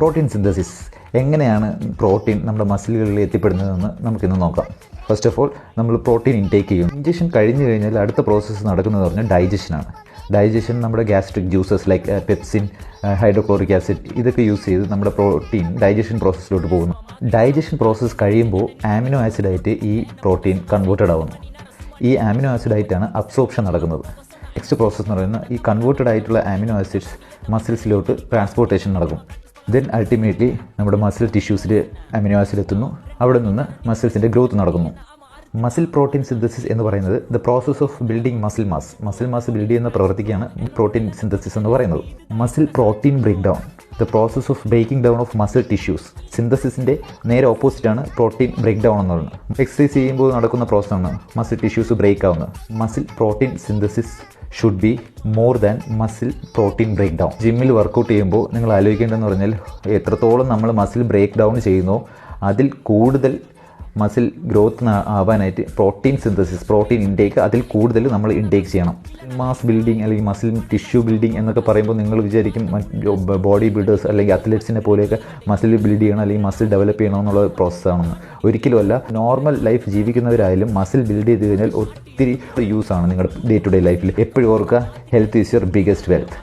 Protein synthesis എങ്ങനെയാണ് protein നമ്മുടെ മസിലുകളിൽ എത്തിപ്പെടുന്നതെന്ന് നമുക്കിന്ന് നോക്കാം. ഫസ്റ്റ് ഓഫ് ഓൾ നമ്മൾ പ്രോട്ടീൻ ഇൻടേക്ക് ചെയ്യും. ഇഞ്ചക്ഷൻ കഴിഞ്ഞ് കഴിഞ്ഞാൽ അടുത്ത പ്രോസസ്സ് നടക്കുന്നത് പറഞ്ഞാൽ ഡൈജഷനാണ്. ഡൈജഷൻ നമ്മുടെ gastric juices like pepsin, hydrochloric acid ഇതൊക്കെ യൂസ് ചെയ്ത് നമ്മുടെ പ്രോട്ടീൻ ഡൈജഷൻ പ്രോസസ്സിലോട്ട് പോകുന്നു. ഡൈജഷൻ പ്രോസസ്സ് കഴിയുമ്പോൾ ആമിനോ ആസിഡായിട്ട് ഈ പ്രോട്ടീൻ കൺവേർട്ടഡ് ആവുന്നു. ഈ ആമിനോ ആസിഡായിട്ടാണ് അബ്സോർപ്ഷൻ നടക്കുന്നത്. നെക്സ്റ്റ് പ്രോസസ്സ് എന്ന് പറയുന്നത് ഈ കൺവേർട്ടഡ് ആയിട്ടുള്ള ആമിനോ ആസിഡ്സ് മസിൽസിലോട്ട് ട്രാൻസ്പോർട്ടേഷൻ നടക്കും. ദെൻ അൾട്ടിമേറ്റ്ലി നമ്മുടെ മസിൽ ടിഷ്യൂസിൽ അമിനോ ആസിഡ് എത്തുന്നു. അവിടെ നിന്ന് മസിൽസിൻ്റെ ഗ്രോത്ത് നടക്കുന്നു. മസിൽ പ്രോട്ടീൻ സിന്തസിസ് എന്ന് പറയുന്നത് the process of building muscle mass build ചെയ്യുന്ന പ്രവൃത്തിക്കാണ് പ്രോട്ടീൻ സിന്തസിസ് എന്ന് പറയുന്നത്. Muscle protein break down the process of breaking down of muscle tissues. സിന്തസിസിൻ്റെ നേരെ ഓപ്പോസിറ്റാണ് പ്രോട്ടീൻ ബ്രേക്ക് ഡൗൺ എന്ന് പറയുന്നത്. എക്സസൈസ് ചെയ്യുമ്പോൾ നടക്കുന്ന പ്രോസസ്സാണ് മസിൽ ടിഷ്യൂസ് ബ്രേക്ക് ആവുന്നത്. Muscle protein synthesis should be more than muscle protein break down. ജിമ്മിൽ വർക്കൗട്ട് ചെയ്യുമ്പോൾ നിങ്ങൾ ആലോചിക്കേണ്ടതെന്ന് പറഞ്ഞാൽ എത്രത്തോളം നമ്മൾ മസിൽ ബ്രേക്ക് ഡൗൺ ചെയ്യുന്നോ അതിൽ കൂടുതൽ മസിൽ ഗ്രോത്ത് ആവാനായിട്ട് പ്രോട്ടീൻ സിന്തസിസ്, പ്രോട്ടീൻ ഇൻടേക്ക് അതിൽ കൂടുതൽ നമ്മൾ ഇൻടേക്ക് ചെയ്യണം. മാസ് ബിൽഡിംഗ് അല്ലെങ്കിൽ മസിൽ ടിഷ്യൂ ബിൽഡിംഗ് എന്നൊക്കെ പറയുമ്പോൾ നിങ്ങൾ വിചാരിക്കും ബോഡി ബിൽഡേഴ്സ് അല്ലെങ്കിൽ അത്ലറ്റ്സിനെ പോലെയൊക്കെ മസിൽ ബിൽഡ് ചെയ്യണം അല്ലെങ്കിൽ മസിൽ ഡെവലപ്പ് ചെയ്യണം എന്നുള്ള പ്രോസസ്സാണെന്ന്. ഒരിക്കലുമല്ല. നോർമൽ ലൈഫ് ജീവിക്കുന്നവരായാലും മസിൽ ബിൽഡ് ചെയ്ത് കഴിഞ്ഞാൽ ഒത്തിരി യൂസാണ് നിങ്ങളുടെ ഡേ ടു ഡേ ലൈഫിൽ. എപ്പോഴും ഓർക്കുക, health is your biggest wealth.